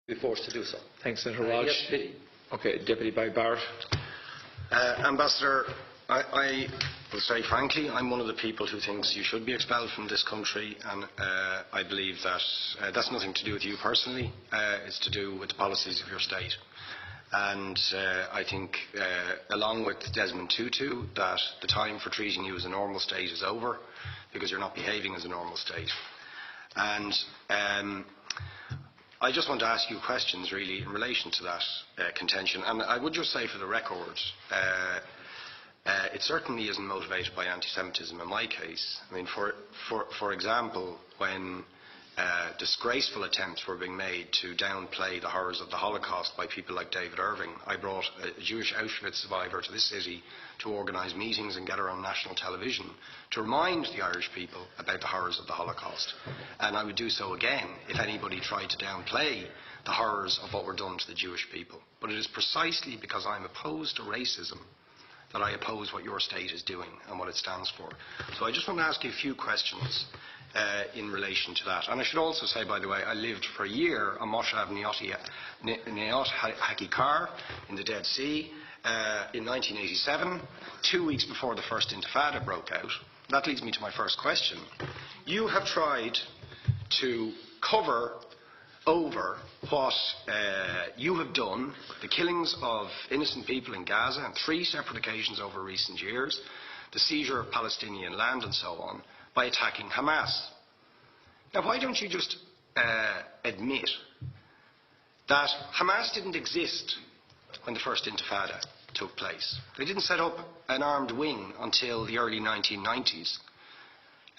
be forced to do so. Thanks, Senator Walsh. Yes, pity. Okay, Deputy Barrett. Ambassador, I will say frankly, I'm one of the people who thinks you should be expelled from this country, and I believe that that's nothing to do with you personally. It's to do with the policies of your state. And I think, along with Desmond Tutu, that the time for treating you as a normal state is over, because you're not behaving as a normal state. And I just want to ask you questions, really, in relation to that contention. And I would just say, for the record, it certainly isn't motivated by anti-Semitism in my case. I mean, for example, when disgraceful attempts were being made to downplay the horrors of the Holocaust by people like David Irving, I brought a Jewish Auschwitz survivor to this city to organise meetings and get her on national television to remind the Irish people about the horrors of the Holocaust. And I would do so again if anybody tried to downplay the horrors of what were done to the Jewish people. But it is precisely because I'm opposed to racism that I oppose what your state is doing and what it stands for. So I just want to ask you a few questions in relation to that. And I should also say, by the way, I lived for a year on Moshav Neot Hakikar in the Dead Sea in 1987, 2 weeks before the first Intifada broke out. That leads me to my first question. You have tried to cover over what you have done, the killings of innocent people in Gaza on 3 separate occasions over recent years, the seizure of Palestinian land and so on, by attacking Hamas. Now, why don't you just admit that Hamas didn't exist when the first Intifada took place? They didn't set up an armed wing until the early 1990s.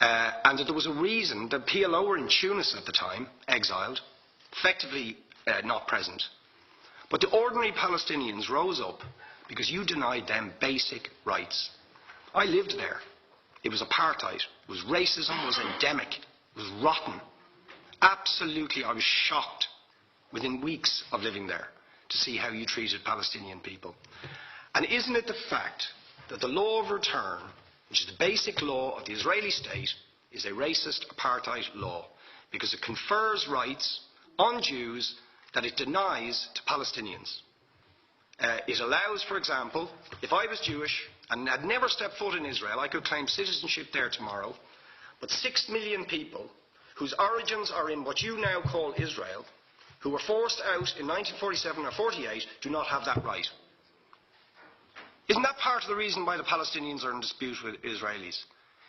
And that there was a reason that PLO were in Tunis at the time, exiled, effectively not present. But the ordinary Palestinians rose up because you denied them basic rights. I lived there. It was apartheid. It was racism. It was endemic. It was rotten. Absolutely, I was shocked within weeks of living there to see how you treated Palestinian people. And isn't it the fact that the law of return, which is the basic law of the Israeli state, is a racist apartheid law because it confers rights on Jews that it denies to Palestinians? It allows, for example, if I was Jewish and had never stepped foot in Israel, I could claim citizenship there tomorrow. But 6 million people whose origins are in what you now call Israel, who were forced out in 1947 or 48, do not have that right. Isn't that part of the reason why the Palestinians are in dispute with Israelis?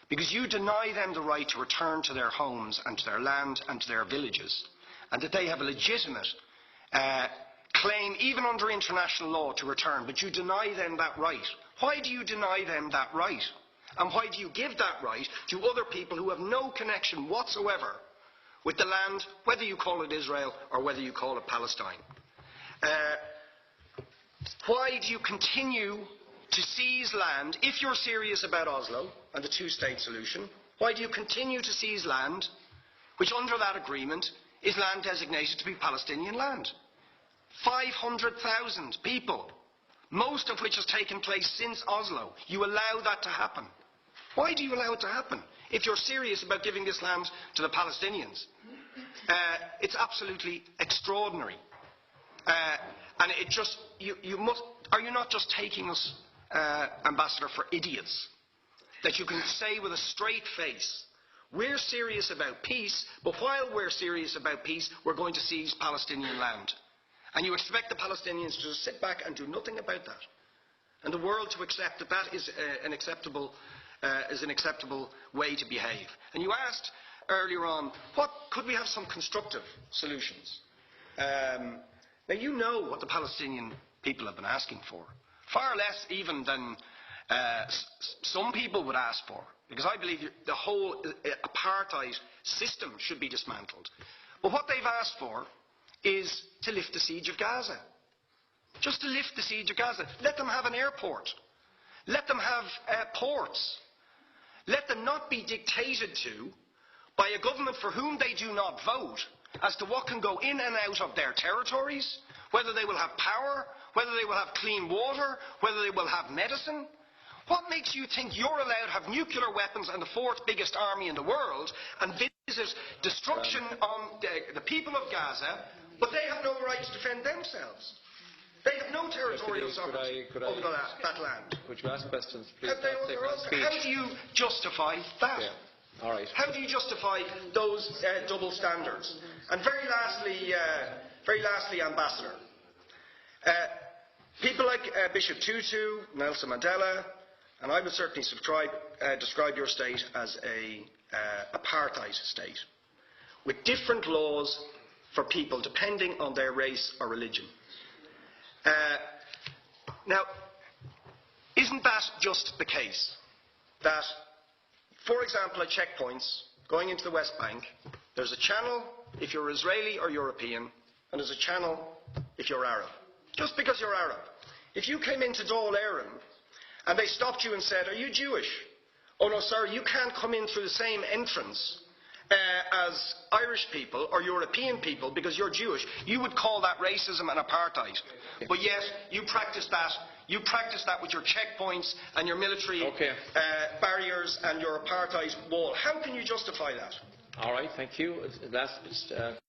Because you deny them the right to return to their homes and to their land and to their villages, and that they have a legitimate claim, even under international law, to return, but you deny them that right. Why do you deny them that right? And why do you give that right to other people who have no connection whatsoever with the land, whether you call it Israel or whether you call it Palestine? Why do you continue to seize land, if you're serious about Oslo and the two-state solution? Why do you continue to seize land, which under that agreement is land designated to be Palestinian land? 500,000 people, most of which has taken place since Oslo. You allow that to happen. Why do you allow it to happen if you're serious about giving this land to the Palestinians? It's absolutely extraordinary. And it just, are you not just taking us, Ambassador, for idiots? That you can say with a straight face, we're serious about peace, but while we're serious about peace, we're going to seize Palestinian land. And you expect the Palestinians to just sit back and do nothing about that. And the world to accept that that is an acceptable way to behave. And you asked earlier on, could we have some constructive solutions? Now you know what the Palestinian people have been asking for. Far less even than some people would ask for. Because I believe the whole apartheid system should be dismantled. But what they've asked for is to lift the siege of Gaza. Just to lift the siege of Gaza. Let them have an airport. Let them have ports. Let them not be dictated to by a government for whom they do not vote as to what can go in and out of their territories, whether they will have power, whether they will have clean water, whether they will have medicine. What makes you think you're allowed to have nuclear weapons and the 4th biggest army in the world and visit destruction on the people of Gaza, but they have no right defend themselves. They have no territorial sovereignty over that land. Could you ask questions, please? How do you justify that? Yeah. All right. How do you justify those double standards? And very lastly, Ambassador. People like Bishop Tutu, Nelson Mandela, and I would certainly describe your state as an apartheid state, with different laws for people depending on their race or religion. Now, isn't that just the case that, for example, at checkpoints going into the West Bank, there's a channel if you're Israeli or European, and there's a channel if you're Arab? Just because you're Arab. If you came into Dáil Éireann and they stopped you and said, "Are you Jewish?" "Oh no, sir, you can't come in through the same entrance as Irish people or European people because you're Jewish," you would call that racism and apartheid. But yet you practice that. You practice that with your checkpoints and your military barriers and your apartheid wall. How can you justify that? All right, thank you. Last